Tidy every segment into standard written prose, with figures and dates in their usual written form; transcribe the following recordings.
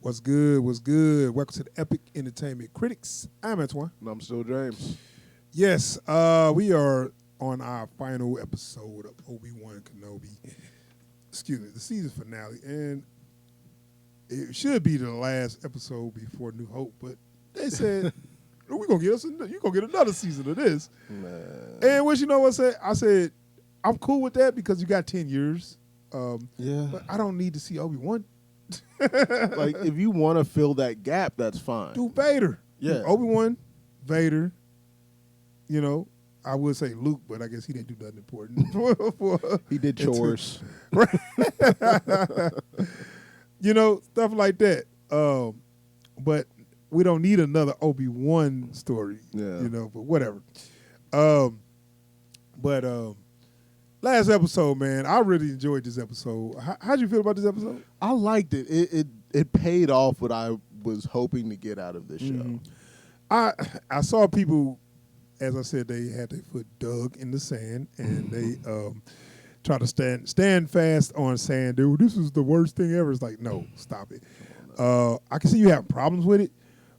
What's good? What's good? Welcome to the Epic Entertainment Critics. I'm Antoine. And I'm still James. Yes, we are on our final episode of Obi Wan Kenobi. Excuse me, the season finale, and it should be the last episode before New Hope. But they said we're gonna get you gonna get another season of this. Man. And what you know what I said I'm cool with that because you got 10 years. Yeah. But I don't need to see Obi Wan. Like, if you want to fill that gap, that's fine. Do Vader. Yeah. Obi Wan, Vader. You know, I would say Luke, but I guess he didn't do nothing important. He did chores. Right. You know, stuff like that. But we don't need another Obi-Wan story. Yeah. You know, but whatever. But last episode, man, I really enjoyed this episode. How'd you feel about this episode? I liked it. It paid off what I was hoping to get out of this show. I saw people, as I said, they had their foot dug in the sand, and they try to stand fast on saying, dude, this is the worst thing ever. It's like, no, stop it. I can see you have problems with it,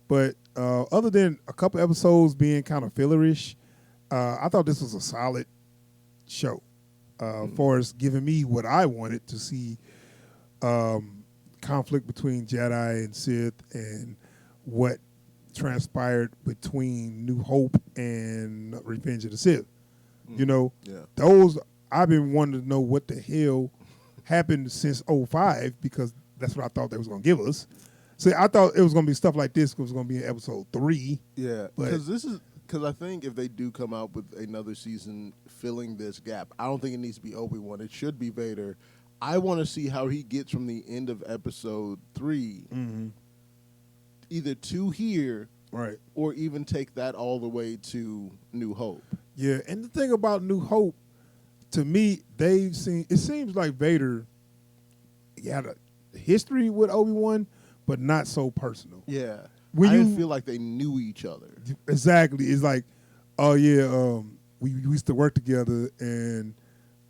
but other than a couple episodes being kind of fillerish, I thought this was a solid show for us, giving me what I wanted to see, conflict between Jedi and Sith and what transpired between New Hope and Revenge of the Sith. You know, those I've been wanting to know what the hell happened since 05 because that's what I thought they was going to give us. See, I thought it was going to be stuff like this. It was going to be in episode 3. Yeah, because I think if they do come out with another season filling this gap, I don't think it needs to be Obi-Wan. It should be Vader. I want to see how he gets from the end of episode 3 either to here, right, or even take that all the way to New Hope. Yeah, and the thing about New Hope, to me, it seems like Vader had a history with Obi-Wan, but not so personal. Yeah. When I you didn't feel like they knew each other. Exactly. It's like, oh yeah, we used to work together, and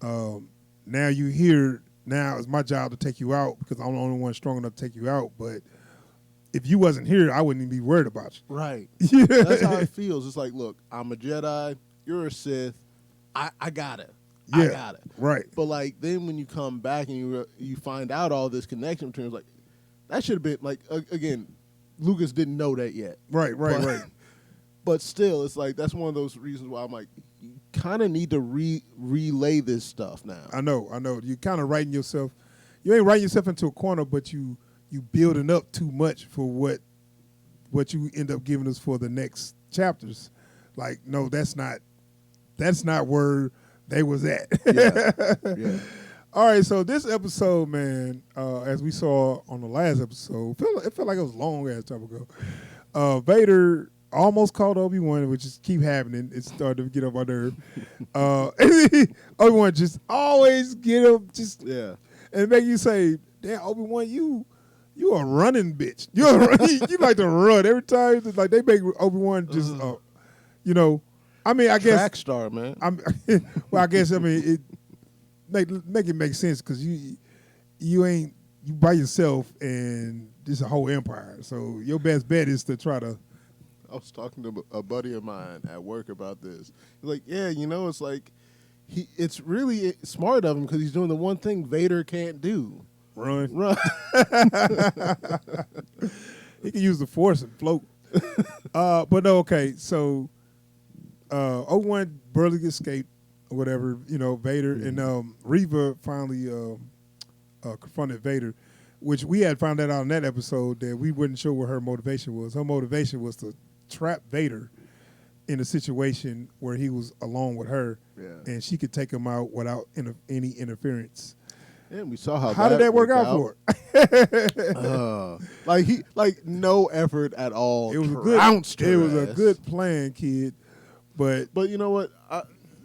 now you're here. Now it's my job to take you out because I'm the only one strong enough to take you out. But if you wasn't here, I wouldn't even be worried about you. Right. Yeah. That's how it feels. It's like, look, I'm a Jedi. You're a Sith. I got it. Yeah. I got it. Right. But like then when you come back and you find out all this connection between, it's like that should have been like again, Lucas didn't know that yet. Right. Right. But still, it's like that's one of those reasons why I'm like, you kind of need to relay this stuff now. I know. You kind of writing yourself. You ain't writing yourself into a corner, but you building up too much for what you end up giving us for the next chapters. Like, no, that's not where they was at. Yeah. All right, so this episode, man, as we saw on the last episode, it felt like it was a long ass time ago. Vader almost caught Obi-Wan, which just keep happening. It started to get on my nerve. Obi-Wan just always get him, and make you say, "Damn, Obi-Wan, you a running bitch. You like to run every time." It's like they make Obi-Wan just, you know. I mean, I guess track star, man. Well, I guess it make it make sense because you by yourself and this is a whole empire. So your best bet is to try to. I was talking to a buddy of mine at work about this. He's like, yeah, it's like it's really smart of him because he's doing the one thing Vader can't do. Run. He can use the Force and float. But no, okay, so Obi-Wan barely escaped or whatever, Vader, and Reva finally confronted Vader, which we had found that out in that episode that we weren't sure what her motivation was. Her motivation was to trap Vader in a situation where he was alone with her, and she could take him out without any interference. And we saw how did that work out for her? Like no effort at all. It was a good plan, kid. But you know what?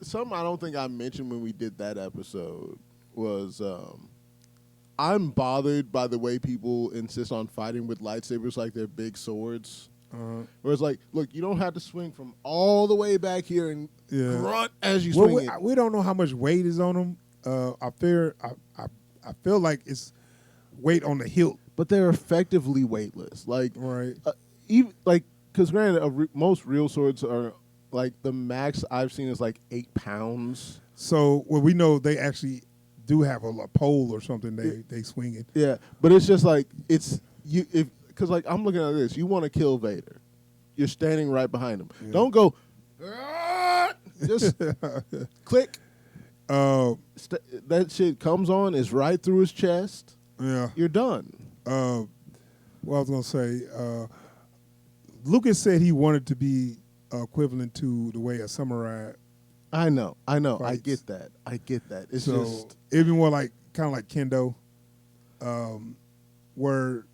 Something I don't think I mentioned when we did that episode was I'm bothered by the way people insist on fighting with lightsabers like they're big swords. Where it's like, look, you don't have to swing from all the way back here and grunt as you swing it. We don't know how much weight is on them. I feel like it's weight on the hilt. but they're effectively weightless. Like, Right. Even like, because granted, most real swords are like the max I've seen is like 8 pounds. So, well, we know they actually do have a pole or something they swing it. Yeah, but it's just like it's you if because like I'm looking at this. You want to kill Vader, you're standing right behind him. Yeah. Don't go. "Ah!" Just click. That shit comes on, is right through his chest. Yeah. You're done. What I was gonna say, Lucas said he wanted to be equivalent to the way a samurai. I know. Fights. I get that. It's So just it'd be more like kind of like kendo, where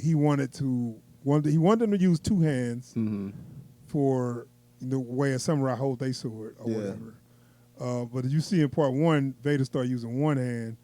he wanted them to use two hands for the way a samurai holds their sword or whatever. But as you see in part 1, Vader started using one hand,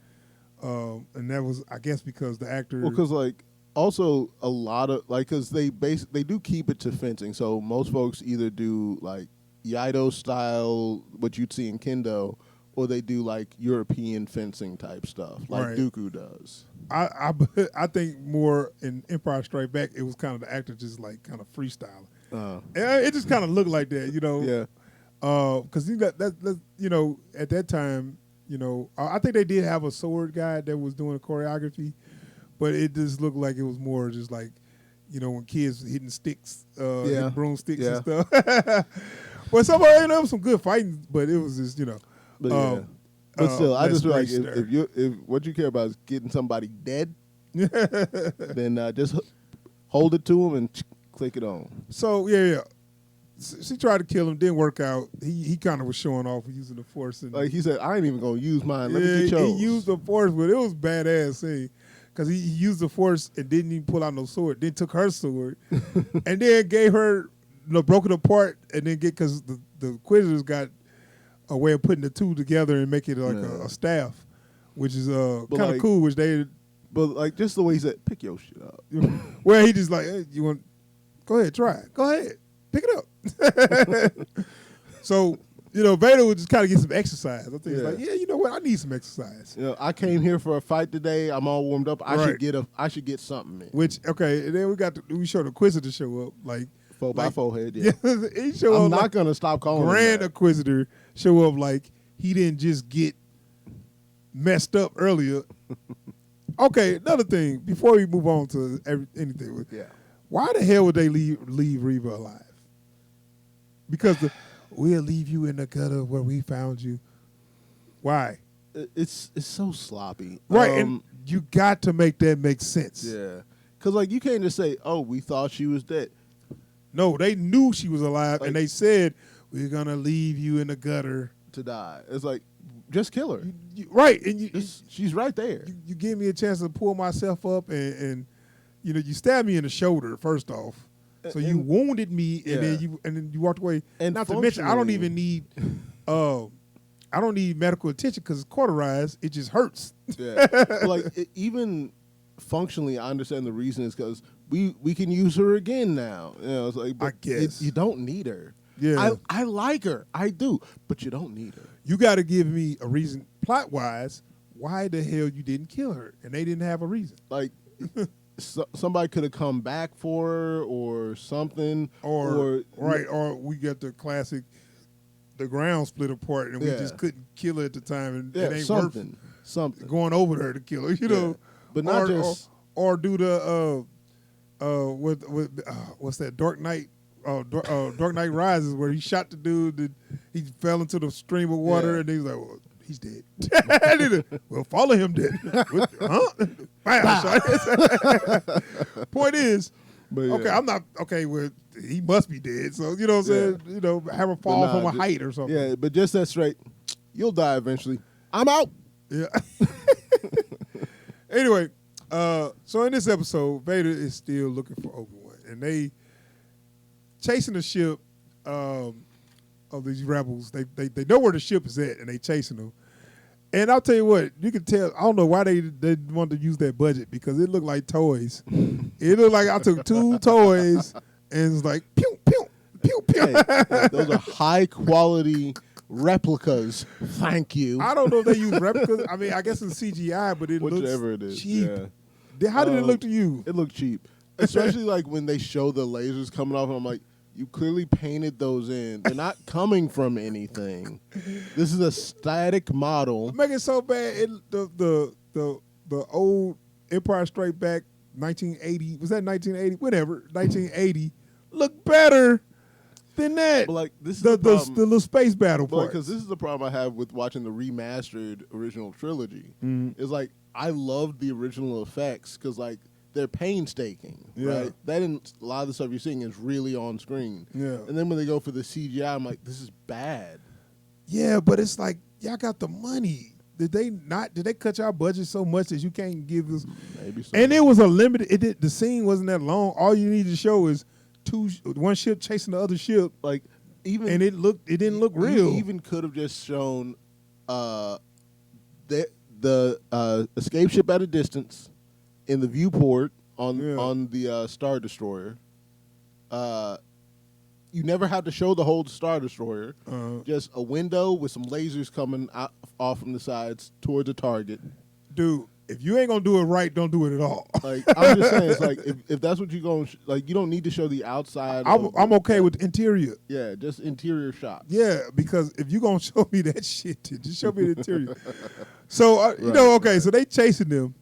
and that was, I guess, because the actor. well, because like also a lot of like because they do keep it to fencing. So most folks either do like Iaido style, what you'd see in kendo, or they do like European fencing type stuff, like Right. Dooku does. I think more in Empire Strikes Back, it was kind of the actor just like kind of freestyling. It just kind of looked like that, you know. Yeah. Because that you know, at that time, you know, I think they did have a sword guy that was doing the choreography, but it just looked like it was more just like, you know, when kids hitting sticks, hitting broomsticks and stuff. But somebody, you know, it was some good fighting, but it was just, you know. But but still, I just feel like Grace if what you care about is getting somebody dead, then just hold it to him and click it on. So yeah. She tried to kill him, didn't work out. He kind of was showing off using the Force. And Like he said, I ain't even gonna use mine. Let me get yours. He used the Force, but it was badass scene because he used the Force and didn't even pull out no sword. Then took her sword and then gave her, broke it apart and then because the Inquisitors got a way of putting the two together and make it like a staff, which is kind of cool. Which they, but like just the way he said, pick your shit up. Well, he just like, hey, you want? Go ahead, try it. Go ahead, pick it up. So you know, Vader would just kind of get some exercise. I think it's like, yeah, you know what? I need some exercise. You know, I came here for a fight today. I'm all warmed up. I should get something in. Which and then we showed the Inquisitor show up like 4x4 head. Yeah, he show I'm up not like gonna stop calling Grand him that. Inquisitor show up like he didn't just get messed up earlier. Okay, another thing before we move on to anything. Why the hell would they leave Reva alive? Because we'll leave you in the gutter where we found you. Why? It's so sloppy, right? And you got to make that make sense. Yeah, because like you can't just say, "Oh, we thought she was dead." No, they knew she was alive, and they said we're gonna leave you in the gutter to die. It's like just kill her, right? And she's right there. You give me a chance to pull myself up, and you know you stabbed me in the shoulder first off. So you wounded me, and then you walked away. And not to mention, I don't even need, I don't need medical attention because it's cauterized. It just hurts. Yeah, even functionally, I understand the reason is because we can use her again now. You know, it's like, but I guess you don't need her. Yeah, I like her, I do, but you don't need her. You got to give me a reason, plot wise, why the hell you didn't kill her, and they didn't have a reason. Like. Somebody could have come back for her or something, or we got the classic, the ground split apart and we just couldn't kill her at the time, and it ain't something going over her to kill her, you know. But not or do the what's that Dark Knight? Dark Knight Rises, where he shot the dude, he fell into the stream of water, and he's like, well, he's dead. Well, follow him then. Point is, I'm not okay with. He must be dead. So you know what I'm saying. You know, have a fall from a height or something. Yeah, but just that straight, you'll die eventually. I'm out. Yeah. Anyway, so in this episode, Vader is still looking for Obi Wan, and they chasing the ship of these rebels. They know where the ship is at, and they chasing them. And I'll tell you what, you can tell. I don't know why they wanted to use that budget because it looked like toys. It looked like I took 2 toys and it's like pew pew pew pew. Hey, those are high quality replicas. Thank you. I don't know if they use replicas. I mean, I guess it's CGI, but it looks cheap. How did it look to you? It looked cheap, especially like when they show the lasers coming off. And I'm like, you clearly painted those in. They're not coming from anything. This is a static model. Make it so bad. The old Empire Strike Back 1980, was that 1980? Whatever, 1980 looked better than that. But like this is the problem. little space battle part. Because this is the problem I have with watching the remastered original trilogy. Mhm. Is like I loved the original effects because like they're painstaking. Yeah. Right? That didn't a lot of the stuff you're seeing is really on screen. Yeah. And then when they go for the CGI, I'm like, this is bad. Yeah, but it's like y'all got the money. Did they cut y'all budget so much that you can't give us? Maybe so. And it was a limited. The scene wasn't that long. All you need to show is one ship chasing the other ship, like even and it didn't look real. You even could have just shown the escape ship at a distance in the viewport on the Star Destroyer. You never had to show the whole Star Destroyer. Just a window with some lasers coming off from the sides towards a target. Dude, if you ain't gonna do it right, don't do it at all. Like I'm just saying, it's like if that's what you're going, like you don't need to show the outside. I'm okay with the interior. Yeah, just interior shots. Yeah, because if you gonna show me that shit, just show me the interior. So okay, so they chasing them,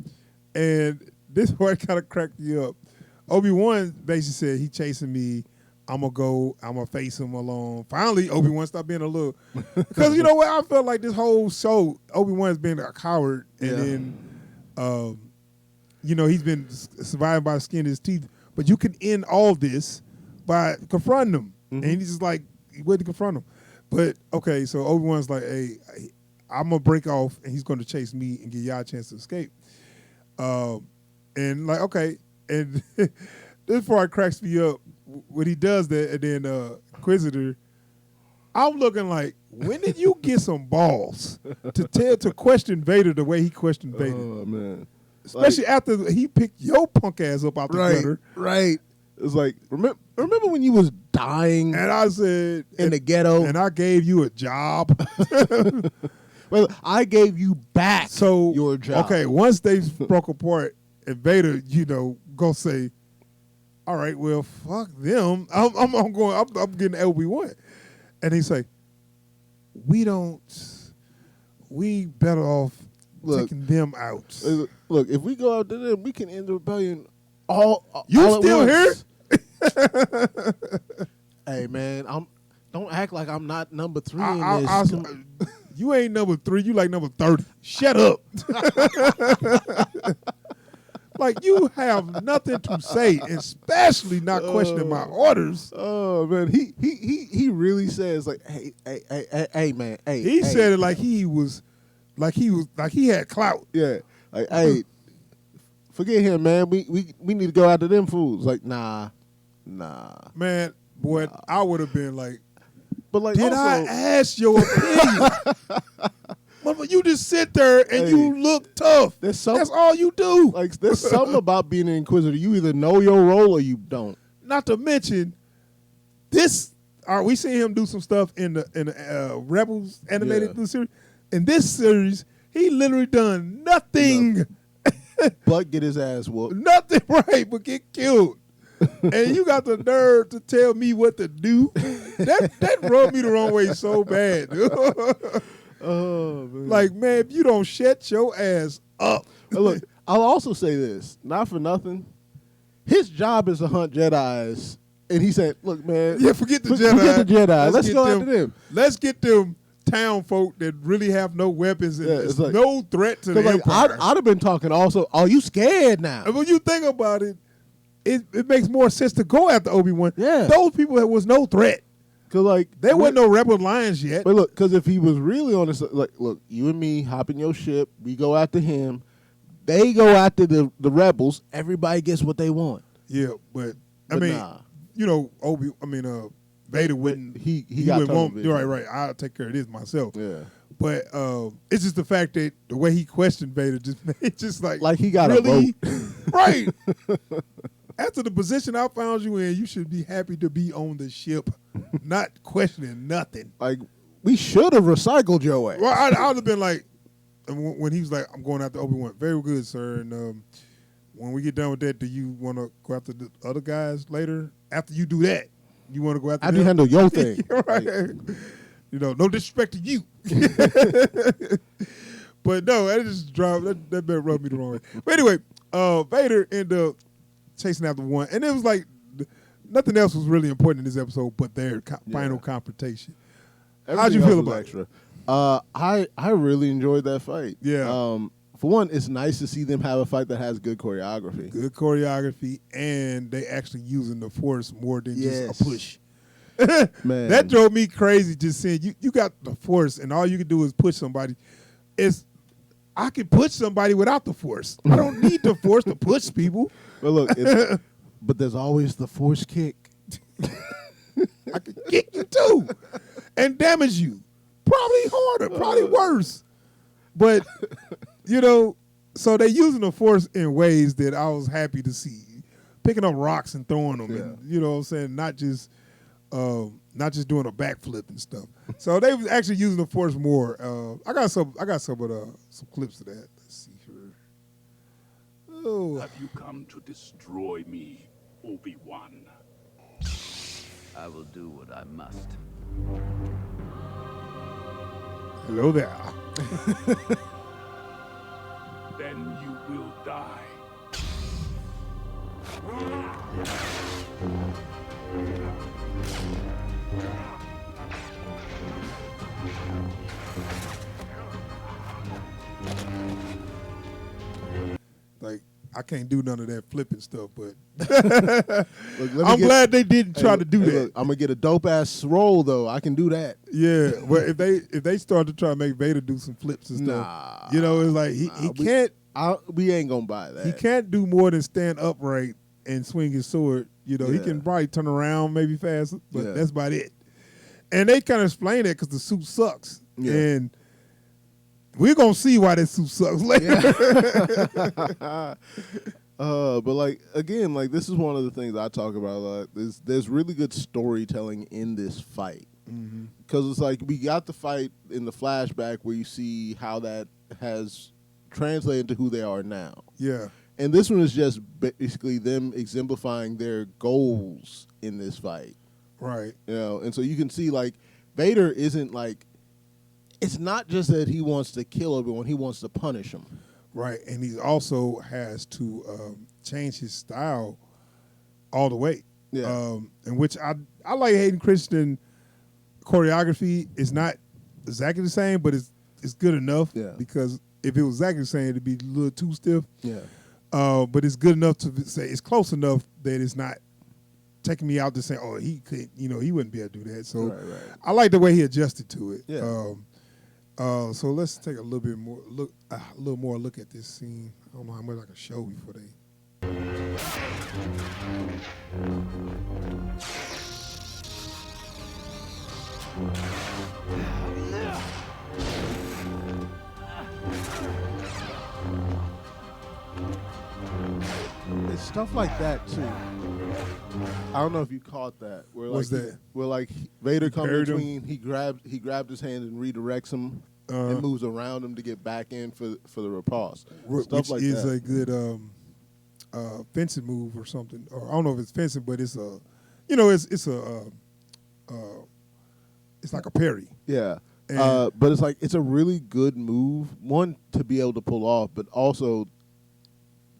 and this part kind of cracked me up. Obi-Wan basically said, he chasing me. I'm gonna face him alone. Finally, Obi-Wan stopped being a little, because you know what? I felt like this whole show, Obi-Wan's been a coward, and then, he's been surviving by the skin of his teeth. But you can end all this by confronting him, and he's just like, he wouldn't confront him. But okay, so Obi-Wan's like, hey, I'm gonna break off, and he's gonna chase me and give y'all a chance to escape. And like, okay, and this part cracks me up when he does that, and then Inquisitor, I'm looking like, when did you get some balls to question Vader the way he questioned Vader? Oh man, especially after he picked your punk ass up out the gutter. Right. It's like remember when you was dying, and I said in the ghetto, and I gave you a job. Well, I gave you back your job. Okay, once they broke apart, and Vader, go say, all right, well, fuck them. I'm getting Obi-Wan. And he say, we better off taking them out. Look, if we go out to them, we can end the rebellion You all still here? Hey, man, don't act like I'm not number 3 in this. You ain't number 3. You like number 30. Shut up. Like, you have nothing to say, especially not questioning my orders. Oh man, he really says like, hey man, hey. He said it like he had clout. Yeah, like hey, forget him, man. We need to go after them fools. Like nah. Man, boy, nah. I would have been like, but like, did also, I ask your opinion? But you just sit there and you look tough. That's all you do. Like, there's something about being an Inquisitor. You either know your role or you don't. Not to mention, we seen him do some stuff in the Rebels animated series. In this series, he literally done nothing. But get his ass whooped. Nothing, right, but get killed. And you got the nerve to tell me what to do? That rubbed me the wrong way so bad. Oh, man. Like, man, if you don't shut your ass up. Look, I'll also say this, not for nothing. His job is to hunt Jedis. And he said, look, man. Yeah, forget the Jedi. Forget the Jedi. Let's go after them. Let's get them town folk that really have no weapons and it's like, no threat to the Empire. I'd have been talking also, are you scared now? And when you think about it, it makes more sense to go after Obi-Wan. Yeah. Those people, there was no threat. Cause like there wasn't no rebel lions yet. But look, because if he was really on this, like, look, you and me hop in your ship, we go after him, they go after the rebels. Everybody gets what they want. Yeah, but I mean, Vader wouldn't. He wouldn't want. You're right. I'll take care of this myself. Yeah. But it's just the fact that the way he questioned Vader just like he got really? a vote. Right. After the position I found you in, you should be happy to be on the ship, not questioning nothing. Like, we should have recycled your ass. Well, I'd have been like, when he was like, I'm going after Obi-Wan. Very good, sir. And when we get done with that, do you want to go after the other guys later? After you do that, you want to go after After them? you handle your thing. Right. Like, No disrespect to you. But no, that just dropped. That better rub me the wrong way. But anyway, Vader ended up chasing after one, and it was like nothing else was really important in this episode but their final confrontation. How'd you feel about it? I really enjoyed that fight. Yeah. For one, it's nice to see them have a fight that has good choreography. Good choreography, and they actually using the Force more than just a push. Man, that drove me crazy. Just saying, you got the Force, and all you can do is push somebody. I can push somebody without the Force. I don't need the Force to push people. But look, but there's always the Force kick. I can kick you too, and damage you. Probably harder, probably worse. But so they using the Force in ways that I was happy to see, picking up rocks and throwing them, and you know what I'm saying, not just doing a backflip and stuff. So they was actually using the Force more. I got some clips of that. Let's see here. Oh, Have you come to destroy me, Obi Wan? I will do what I must. hello there. Then you will die. Like, I can't do none of that flipping stuff, but Look, I'm glad they didn't try to do that. Look, I'm gonna get a dope ass roll though. I can do that. Yeah, well, if they start to try to make Vader do some flips and stuff, it's like he can't. We ain't gonna buy that. He can't do more than stand upright and swing his sword. He can probably turn around maybe faster, but that's about it. And they kind of explain that because the suit sucks, and we're gonna see why that suit sucks later. But like again, like this is one of the things I talk about a lot. There's really good storytelling in this fight because it's like we got the fight in the flashback where you see how that has translated to who they are now. Yeah. And this one is just basically them exemplifying their goals in this fight. Right. And so you can see like Vader isn't like, it's not just that he wants to kill everyone, he wants to punish him. Right. And he also has to change his style all the way. Yeah. In which I like Hayden Christensen choreography. It's not exactly the same, but it's good enough. Yeah. Because if it was exactly the same, it'd be a little too stiff. Yeah. But it's good enough to say it's close enough that it's not taking me out to say, oh, he could, he wouldn't be able to do that. So right. I like the way he adjusted to it. Yeah. So let's take a little more look at this scene. I don't know how much I can show before they. It's stuff like that too. I don't know if you caught that. Where What's that? Where like Vader comes buried between, he grabbed his hand and redirects him and moves around him to get back in for the repulse. Stuff Which like is that. a good fencing move or something. Or I don't know if it's fencing, but it's a, it's like a parry. Yeah. And but it's like it's a really good move. One, to be able to pull off, but also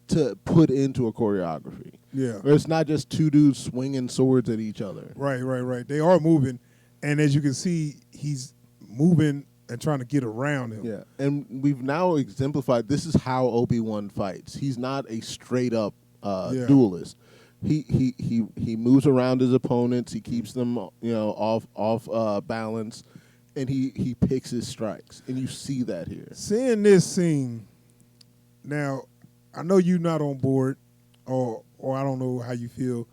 to put into a choreography. Yeah. Where it's not just two dudes swinging swords at each other. Right. They are moving, and as you can see, he's moving and trying to get around him. Yeah, and we've now exemplified this is how Obi-Wan fights. He's not a straight up duelist. He moves around his opponents. He keeps them off balance, and he picks his strikes, and you see that here. Seeing this scene, now I know you're not on board, or I don't know how you feel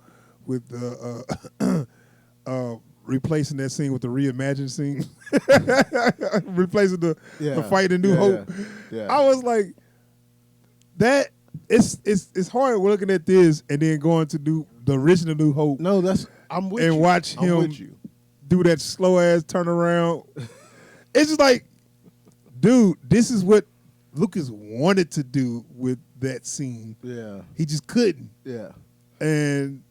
with the replacing that scene with the reimagined scene, replacing the fight in New Hope. Yeah. I was like, that it's hard looking at this and then going to do the original New Hope. No, I'm with you. And watch I'm him with you. do that slow ass turnaround. It's just like, dude, this is what Lucas wanted to do with that scene. Yeah. He just couldn't. Yeah. And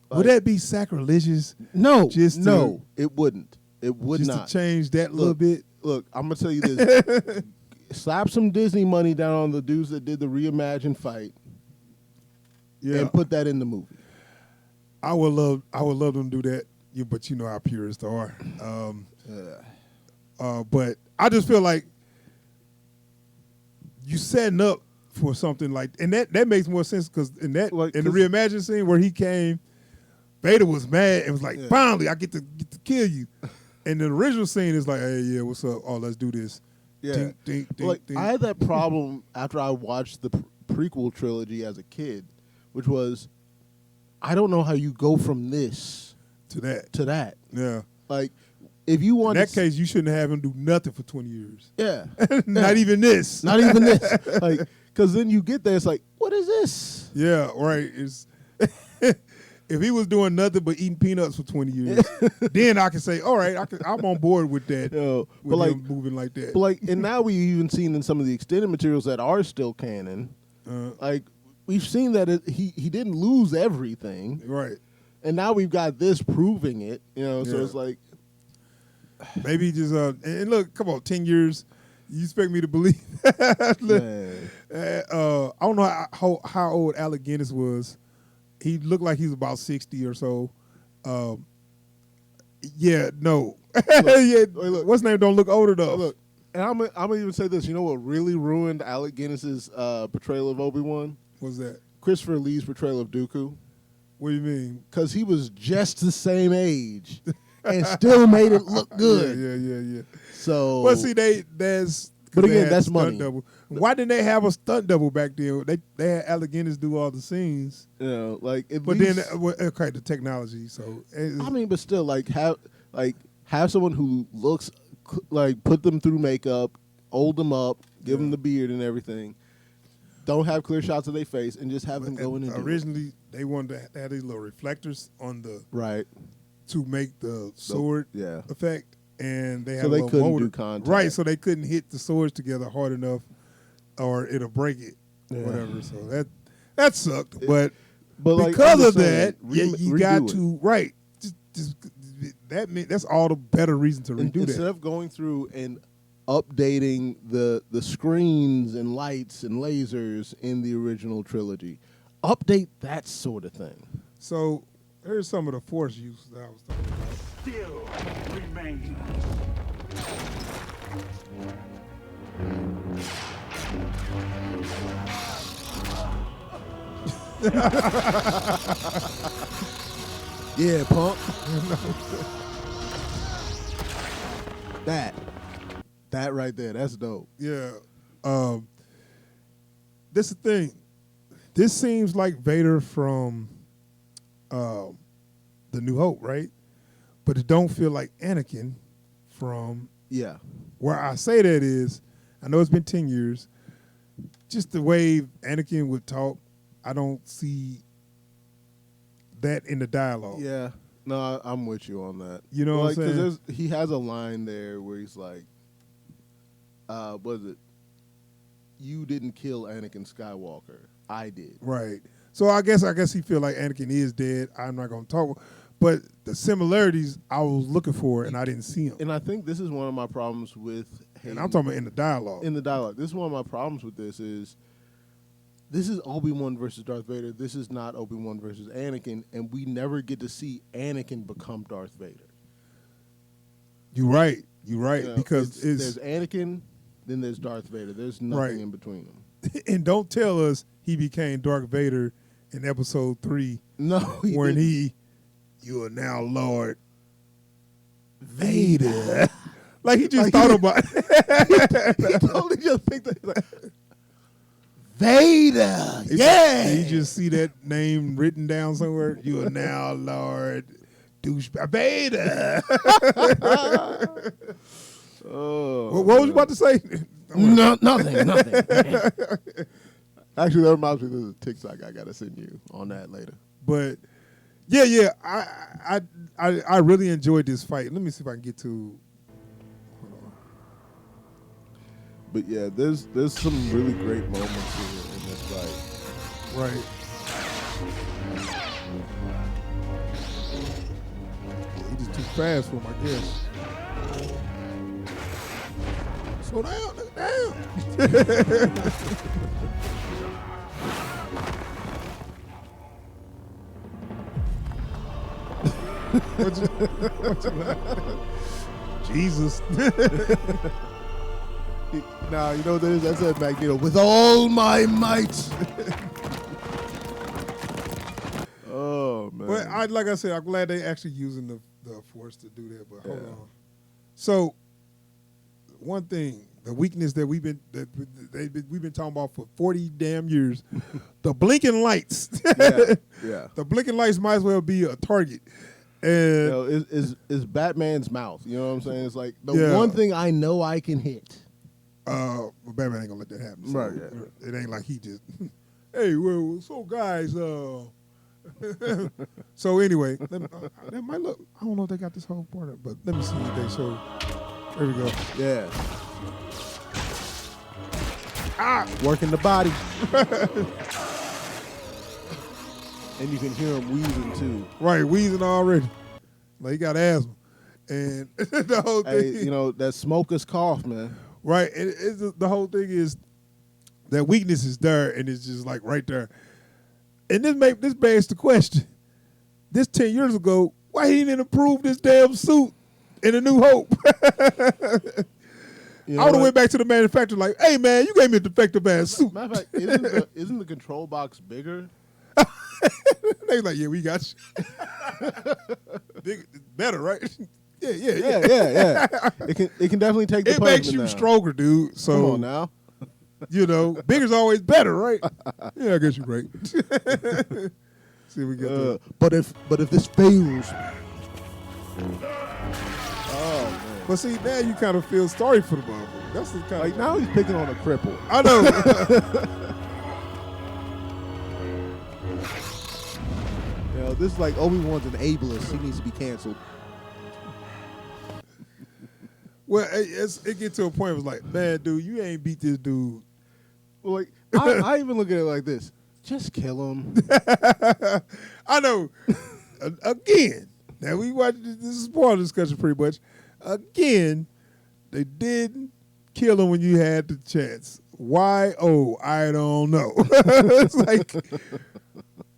Like- would that be sacrilegious? No. Just no, it wouldn't. It would just not. to change that little Look, bit? Look, I'm gonna tell you this. Slap some Disney money down on the dudes that did the reimagined fight Yeah. and put that in the movie. I would love them to do that. But you know how purists are. But I just feel like you setting up for something like, and that makes more sense because in the reimagined scene where he came, Vader was mad and was like, "Finally, I get to kill you." And the original scene is like, "Hey, yeah, what's up? Oh, let's do this." Yeah, Ding, ding, ding, like ding. I had that problem after I watched the prequel trilogy as a kid, which was, I don't know how you go from this to that. to that. Yeah. Like, if you want In that case, you shouldn't have him do nothing for 20 years. yeah, Not even this. not even this, like, because then you get there, it's like, what is this? Yeah, right. It's if he was doing nothing but eating peanuts for 20 years, then I can say, all right, I'm on board with that. Yo, With but like, him moving like that. but like, and now we've even seen in some of the extended materials that are still canon, like we've seen that he didn't lose everything, Right. and now we've got this proving it. So Yeah. it's like, Maybe just and look, come on, 10 years. You expect me to believe? Look, man. I don't know how old Alec Guinness was. He looked like he was about 60 or so. Yeah, no. look. What's his name? Don't look old enough. Look, and I'm gonna even say this. You know what really ruined Alec Guinness's portrayal of Obi-Wan? What's that? Christopher Lee's portrayal of Dooku, What do you mean? because he was just the same age and still made it look good. Yeah. So, But see, that's. But they again, had that's stunt money. Double. Why didn't they have a stunt double back then? They had Alec Guinness do all the scenes. like at But least, then, okay, the technology. So I mean, but still, have someone who looks like, put them through makeup, old them up, give them the beard and everything. Don't have clear shots of their face, and just have them go in and do it. originally they wanted to have these little reflectors on the Right. to make the sword yeah. effect, and they So had a they little couldn't motor. do contact. Right, so they couldn't hit the swords together hard enough, or it'll break it, Yeah. whatever. So that sucked, but like, because I'm of just saying, that, you redo got it. to right. Just that's all the better reason to redo Instead that. of going through and updating the screens and lights and lasers in the original trilogy, update that sort of thing. So here's some of the force use that I was talking about. Still remain. Yeah, punk. that right there, that's dope. Yeah. This is the thing. This seems like Vader from The New Hope, right? But it don't feel like Anakin from Yeah. where I say that is, I know it's been 10 years. Just the way Anakin would talk, I don't see that in the dialogue. Yeah. No, I'm with you on that. You know what I'm saying? 'Cause he has a line there where he's like, what is it? You didn't kill Anakin Skywalker. I did. Right. So I guess he feel like Anakin is dead. I'm not gonna talk, but the similarities I was looking for and I didn't see them. And I think this is one of my problems with And I'm talking about in the dialogue. in the dialogue. This is one of my problems with this is Obi-Wan versus Darth Vader. This is not Obi-Wan versus Anakin, and we never get to see Anakin become Darth Vader. You're right. Because there's Anakin, then there's Darth Vader. There's nothing Right. in between them. and don't tell us he became Darth Vader in Episode 3 No, when you are now Lord Vader. Like he just thought about he totally just picked that. Like, Vader, yeah. You just see that name written down somewhere. You are now Lord Douchebag Vader. Oh, What was you about to say? no, nothing. Actually, that reminds me of the TikTok I gotta send you on that later. But yeah, I really enjoyed this fight. Let me see if I can get to. Hold on. But yeah, there's some really great moments here in this fight. Right. He just too fast for him, I guess. Slow down, look down. what you laughing? Jesus. Nah, you know what that is? That's that Magneto. With all my might. Oh, man. But like I said, I'm glad they actually using the Force to do that. But hold on. So, one thing, the weakness that we've been talking about for 40 damn years, the blinking lights. Yeah. The blinking lights might as well be a target. And You know, is Batman's mouth. You know what I'm saying? It's like the one thing I know I can hit. well, Batman ain't gonna let that happen. So Right, yeah. It ain't like he just, hey, well, so guys, so anyway, that might look. I don't know if they got this whole part up, but let me see what they show. There we go. Yeah. Working the body. And you can hear him wheezing too. Right, wheezing already. Like he got asthma, and the whole thing. Hey, you know that smoker's cough, man. Right, and the whole thing is that weakness is there, and it's just like right there. And this begs the question: this 10 years ago, why he didn't improve this damn suit in A New Hope? You know I would have what? went back to the manufacturer like, "Hey man, you gave me a defective ass suit." Matter of fact, isn't the control box bigger? They was like, "Yeah, we got you." Better, right? Yeah. Yeah. It can definitely take the It makes punishment you now. stronger, dude. So Come on now. you know, bigger's always better, right? Yeah, I guess you're right. See, we got that. But if this fails, oh man. But see, now you kind of feel sorry for the motherfucker. That's the kind Like of now he's picking on a cripple. I know. You know, this is like Obi Wan's an ableist. He needs to be canceled. Well, it get to a point where it's like, man, dude, you ain't beat this dude. Well, like I even look at it like this: just kill him. I know. Again, now we watched this is spoiler discussion pretty much. Again, they didn't kill him when you had the chance. Why? Oh, I don't know. It's like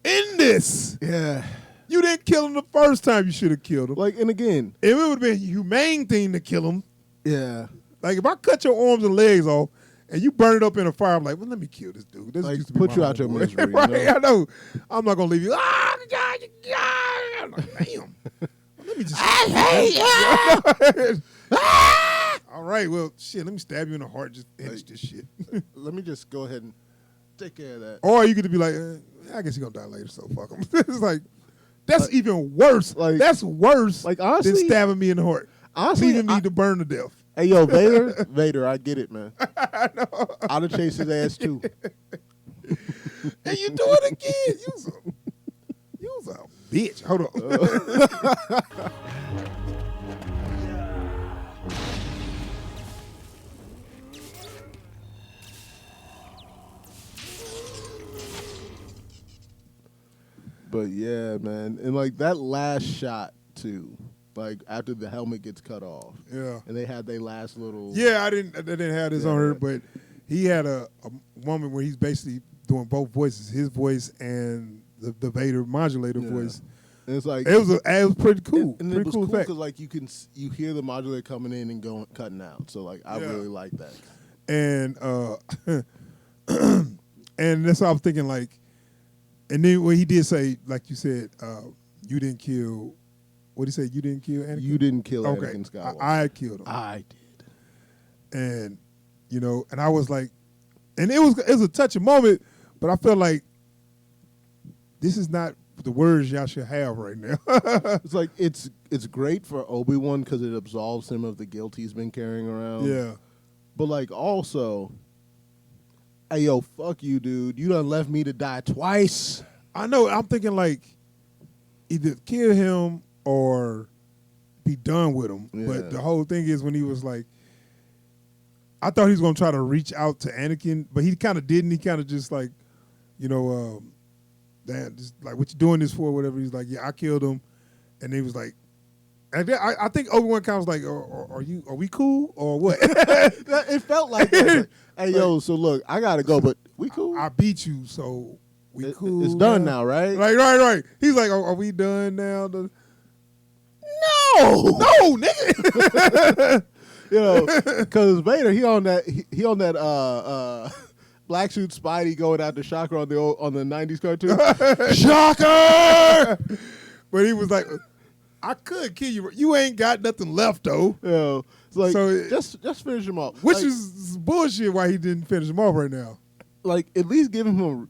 in this, Yeah. you didn't kill him the first time you should have killed him. Like, and again, If it would have been a humane thing to kill him, yeah. like if I cut your arms and legs off and you burn it up in a fire, I'm like, well, let me kill this dude. This Like, used to be put my you out your homeboy. misery, you Right, know? I know. I'm not gonna leave you. I'm like, damn. Let me just. I hate you. All right, well, shit. Let me stab you in the heart. Just finish this shit. Let me just go ahead and take care of that. Or you could be like, I guess he's gonna die later, so fuck him. It's like that's even worse. like- That's worse. like, honestly- than stabbing me in the heart. Honestly, Leaving me to burn to death. Hey, yo, Vader, I get it, man. I'd have chased his ass too. And you do it again. You was a bitch. Hold on. But yeah, man, and like that last shot too, like after the helmet gets cut off, Yeah. and they had their last little, Yeah, I didn't have this on Yeah. her, but he had a moment where he's basically doing both voices, his voice and the Vader modulator Yeah. voice. and it's like It was pretty cool. and pretty it was cool cool effect. because like you hear the modulator coming in and going cutting out, so like I Yeah. really like that. And and that's what I was thinking, like, and then when he did say, like you said, you didn't kill. What did he say? You didn't kill Anakin. You didn't kill Okay, Anakin Skywalker. I killed him. I did. And you know, and I was like, and it was a touching moment, but I felt like this is not the words y'all should have right now. It's like it's great for Obi-Wan because it absolves him of the guilt he's been carrying around. Yeah, But like also, hey yo, fuck you, dude. You done left me to die twice. I know. I'm thinking like either kill him or be done with him. Yeah. But the whole thing is when he was like, I thought he was gonna try to reach out to Anakin, but he kind of didn't. He kind of just like, damn, just like what you doing this for? Whatever. He's like, yeah, I killed him, and he was like, and then I think Obi Wan kind of was like, are we cool or what? It felt like, that. Hey, yo, so look, I gotta go, but we cool. I beat you, so we cool. It's done now, right? Like, right. He's like, are we done now? No, nigga. Because Vader, he on that black suit Spidey going after Shocker on the '90s cartoon. Shocker! But he was like, I could kill you. You ain't got nothing left though. It's like, So just finish him off. Which like, is bullshit. Why he didn't finish him off right now? Like, at least give him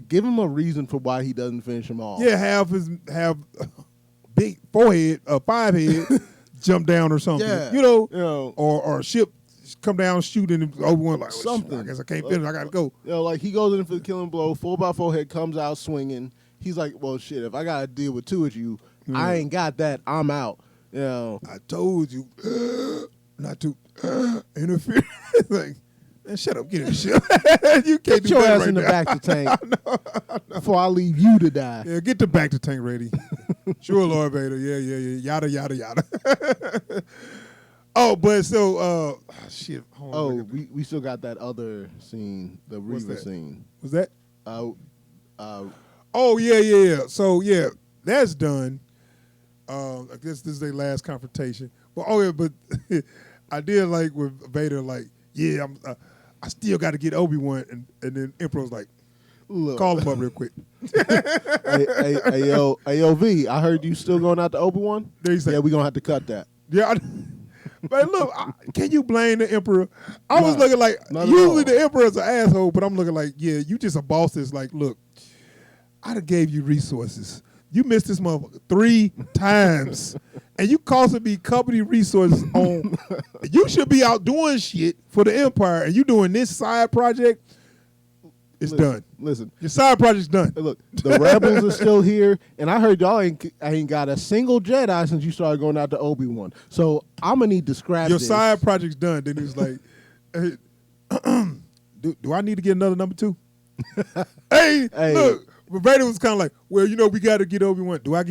give him a reason for why he doesn't finish him off. Yeah, have big forehead, 5 head, jump down or something. Yeah. Or a ship come down shooting and Obi-Wan like something. I guess I can't finish. I gotta go. Like he goes in for the killing blow. 4x4 head comes out swinging. He's like, well, shit. If I gotta deal with two of you, I ain't got that. I'm out. I told you not to interfere. Like, man, shut up. Get in the ship. You can't Get do your that ass right in the now. back to tank before I leave you to die. Yeah, get the back to tank ready. Sure, Lord Vader. Yeah. Yada, yada, yada. Oh, but so, shit. Hold on. We still got that other scene, the What's Reva that? scene. Was that? Oh, yeah. So, yeah, that's done. I guess this is their last confrontation. But, but I did like with Vader, like, yeah, I still got to get Obi-Wan. And then Emperor was like, look. call him up real quick. hey, yo, V, I heard you still going out to Obi-Wan? There he's like, yeah, we're going to have to cut that. Yeah, but look, can you blame the Emperor? I was looking like, not at usually all. the Emperor's an asshole, but I'm looking like, yeah, you just a boss that's like, look, I done gave you resources. You missed this motherfucker 3 times, and you costing me company resources on, you should be out doing shit for the Empire, and you doing this side project, it's done. Listen. Your side project's done. Hey, look, the rebels are still here, and I heard y'all ain't got a single Jedi since you started going out to Obi-Wan. So I'm going to need to scrap Your this. side project's done. Then he was like, hey, do I need to get another number 2? hey, look. But Vader was kind of like, well, we got to get Obi-Wan. Do I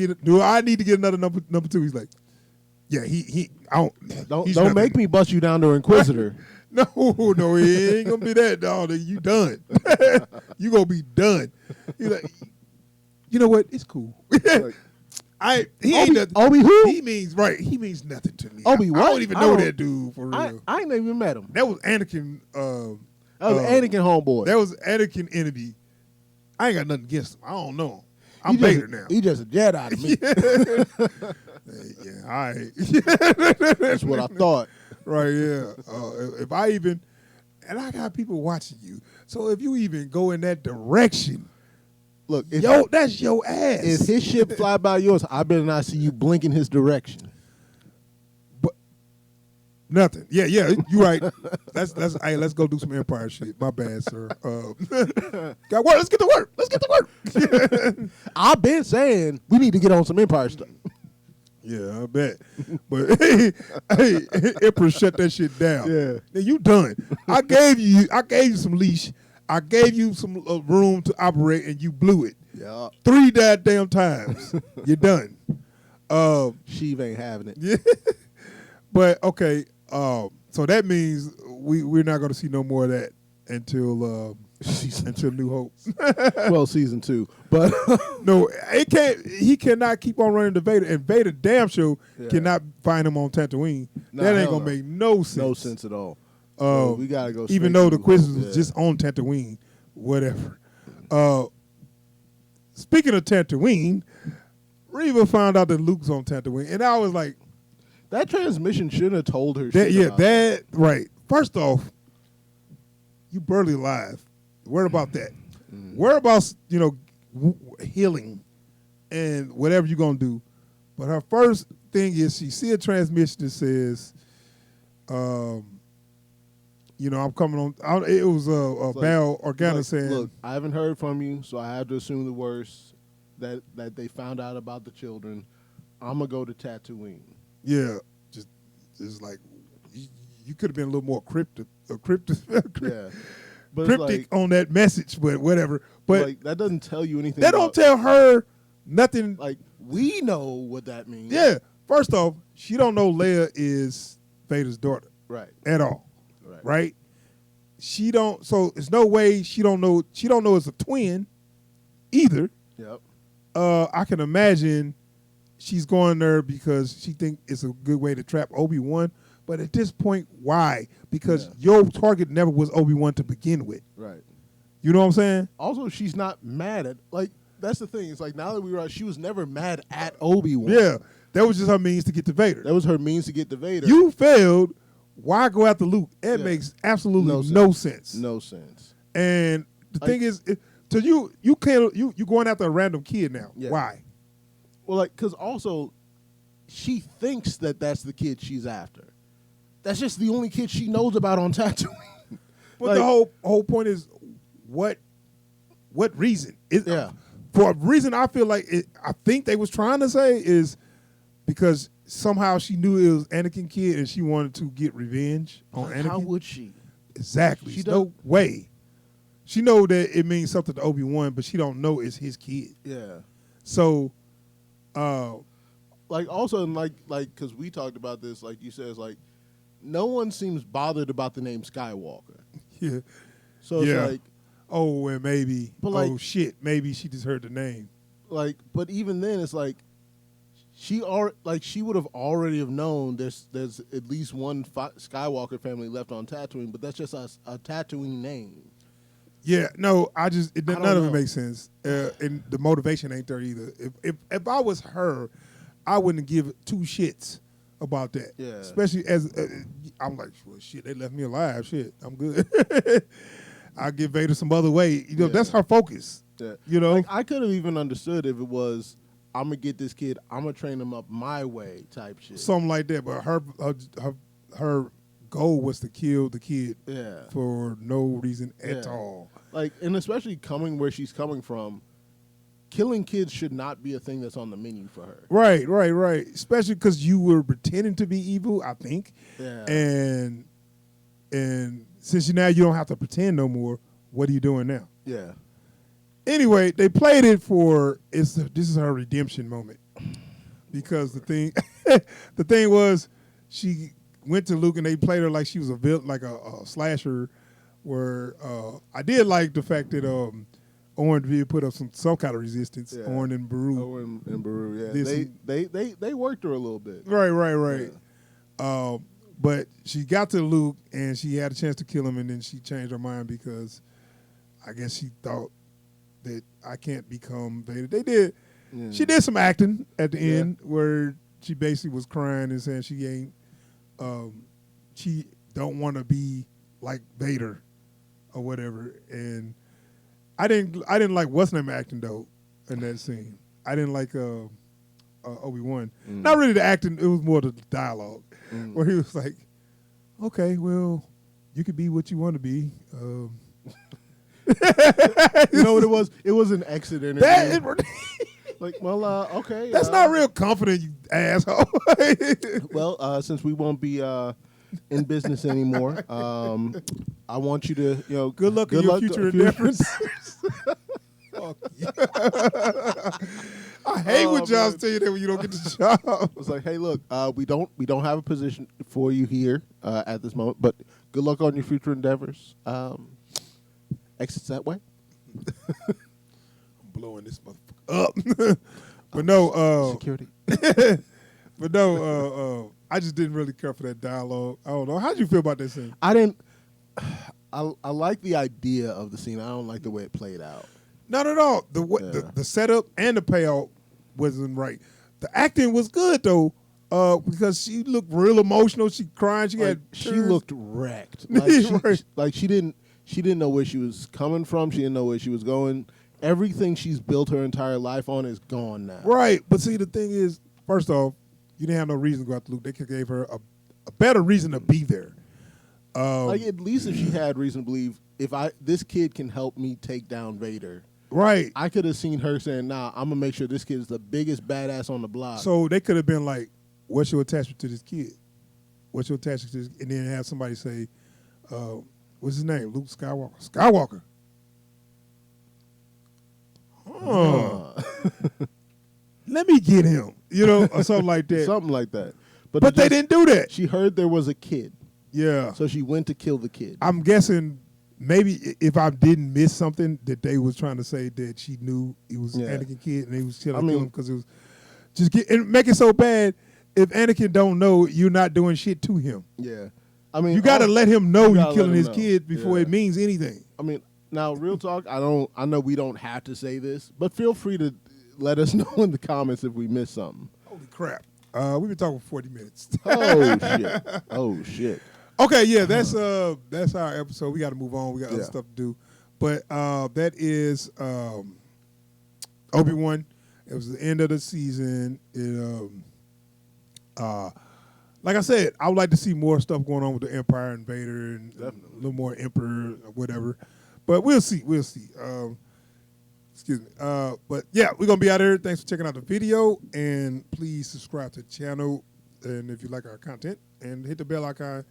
need to get another number 2? He's like, yeah, Don't make me bust you down to Inquisitor. No, he ain't gonna be that, dog. You done. You gonna be done. He's like, you know what? It's cool. He ain't nothing. Obi who? He means He means nothing to me. Obi I what? don't even know that dude for real. I ain't even met him. That was Anakin. That was Anakin homeboy. That was Anakin enemy. I ain't got nothing against him. I don't know him. I'm He Vader now. He just a Jedi to me. Yeah, all right. That's what I thought. Right, yeah. If I even, and I got people watching you, so if you even go in that direction, Look, that's your ass. if his ship fly by yours, I better not see you blink in his direction. But nothing. Yeah, you right. Hey, let's go do some Empire shit. My bad, sir. Got work. Let's get to work. I've been saying we need to get on some Empire stuff. Yeah, I bet. But hey, Emperor shut that shit down. Yeah. Then you done. I gave you some leash. I gave you some room to operate, and you blew it. Yeah. 3 goddamn times. You're done. Sheev ain't having it. Yeah. But okay, so that means we're not gonna see no more of that until New Hope. Well, season 2, but No, it can't. He cannot keep on running to Vader, and Vader damn sure cannot find him on Tatooine. Nah, that ain't hell gonna no. make no sense. no sense at all. So we gotta go. Even straight though to the New quiz Hope. was just on Tatooine, whatever. Speaking of Tatooine, Reva found out that Luke's on Tatooine, and I was like, that transmission shouldn't have told her. that, shit yeah, about that right. First off, you barely alive. Worry about that. Worry about healing and whatever you're gonna do. But her first thing is she see a transmission that says, I'm coming on. It was Bail Organa Like, saying, "Look, I haven't heard from you, so I have to assume the worst. That they found out about the children. I'm gonna go to Tatooine." yeah, just like you could have been a little more cryptic cryptic, Yeah. But it's cryptic like, on that message, but whatever. But like that doesn't tell you anything. that don't tell her nothing. Like we know what that means. Yeah. First off, she don't know Leia is Vader's daughter Right. at all. Right. Right? She don't. So there's no way she don't know. She don't know it's a twin either. Yep. I can imagine she's going there because she think it's a good way to trap Obi-Wan. But at this point, why? Because your target never was Obi-Wan to begin with. Right. You know what I'm saying? Also, she's not mad at that's the thing. It's like now that we realize she was never mad at Obi-Wan. Yeah. That was just her means to get to Vader. That was her means to get to Vader. You failed. Why go after Luke? It Yeah. makes absolutely no sense. No sense. And the thing is, so you can't you going after a random kid now. Yeah. Why? Well, like, because also she thinks that that's the kid she's after. That's just the only kid she knows about on Tatooine. But Like- the whole point is, what reason? Yeah. For a reason, I feel like I think they was trying to say is because somehow she knew it was Anakin kid and she wanted to get revenge on Anakin. How would she? Exactly. She No way. She know that it means something to Obi-Wan, but she don't know it's his kid. Yeah. So, Like also, and like, because we talked about this, like you said, it's like no one seems bothered about the name Skywalker. yeah. So it's Yeah. like, Oh, and maybe. But like- oh shit! Maybe she just heard the name. but even then, it's like she would have already have known there's at least one Skywalker family left on Tatooine, but that's just a Tatooine name. Yeah. No, none don't of know. it makes sense, and the motivation ain't there either. If I was her, I wouldn't give two shits about that. Yeah. Especially as I'm like, well, shit, they left me alive. Shit, I'm good. I'll give Vader some other way. You know, Yeah. that's her focus. Yeah. You know. Like, I could have even understood if it was, I'm gonna get this kid, I'm gonna train him up my way type shit. Something like that, but her goal was to kill the kid Yeah. for no reason at Yeah. all. Like, and especially coming where she's coming from, killing kids should not be a thing that's on the menu for her. Right. Especially because you were pretending to be evil, I think. Yeah. And since now you don't have to pretend no more, what are you doing now? Yeah. Anyway, they played it for this is her redemption moment because the thing was she went to Luke and they played her like she was a villain, like a slasher. Where I did like the fact that Owen did put up some kind of resistance. Yeah. Owen and Baru. Oh, and Baru, yeah. This- They worked her a little bit. Right. Yeah. But she got to Luke and she had a chance to kill him, and then she changed her mind because I guess she thought that I can't become Vader. They did. Yeah. She did some acting at the Yeah. end where she basically was crying and saying she ain't. She don't want to be like Vader or whatever. And I didn't like what's name acting though in that scene. I didn't like Obi-Wan. Not really the acting. It was more the dialogue where he was like, "Okay, well, you could be what you want to be." You know what it was? It was an exit interview. Like, well, okay. That's not real confident, you asshole. Well, since we won't be in business anymore, I want you to, Good luck in your future endeavors. Fuck you. I hate when jobs tell you that when you don't get the job. It's like, hey, look, we don't have a position for you here at this moment, but good luck on your future endeavors. Exits that way. I'm blowing this motherfucker up. But no, Security. but no, I just didn't really care for that dialogue. I don't know. How'd you feel about that scene? I didn't. I like the idea of the scene. I don't like the way it played out. Not at all. Yeah. The setup and the payout wasn't right. The acting was good though, because she looked real emotional. She crying. She tears. looked wrecked. Right. She didn't know where she was coming from. She didn't know where she was going. Everything she's built her entire life on is gone now. Right. But see, the thing is, first off, you didn't have no reason to go out to Luke. They could gave her a better reason to be there. Like, at least if she had reason to believe, this kid can help me take down Vader. Right. I could have seen her saying, "Nah, I'm gonna make sure this kid is the biggest badass on the block." So they could have been like, "What's your attachment to this kid? What's your attachment to this?" And then have somebody say, What's his name? Luke Skywalker. Skywalker. Oh. Let me get him. You know, or something like that. Something like that. But they didn't do that. She heard there was a kid. Yeah. So she went to kill the kid. I'm guessing maybe if I didn't miss something that they was trying to say that she knew it was Anakin kid and they was trying to kill him because it was just and make it so bad. If Anakin don't know, you're not doing shit to him. Yeah. I mean, you got to let him know you're killing his know. kid before it means anything. I mean, now real talk. I know we don't have to say this, but feel free to let us know in the comments if we missed something. Holy crap! We've been talking for 40 minutes. Oh shit! Oh shit! Okay, yeah, that's our episode. We got to move on. We got other stuff to do, but that is Obi-Wan. It was the end of the season. Like I said, I would like to see more stuff going on with the Empire and Vader and a little more Emperor or whatever. But we'll see. We'll see. Excuse me. But yeah, we're going to be out here. Thanks for checking out the video. And please subscribe to the channel. And if you like our content, and hit the bell icon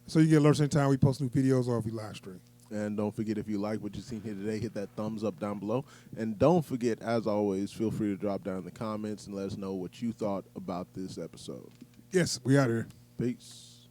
so you get alerts anytime we post new videos or if we live stream. And don't forget, if you like what you've seen here today, hit that thumbs up down below. And don't forget, as always, feel free to drop down in the comments and let us know what you thought about this episode. Yes, we out here. Peace.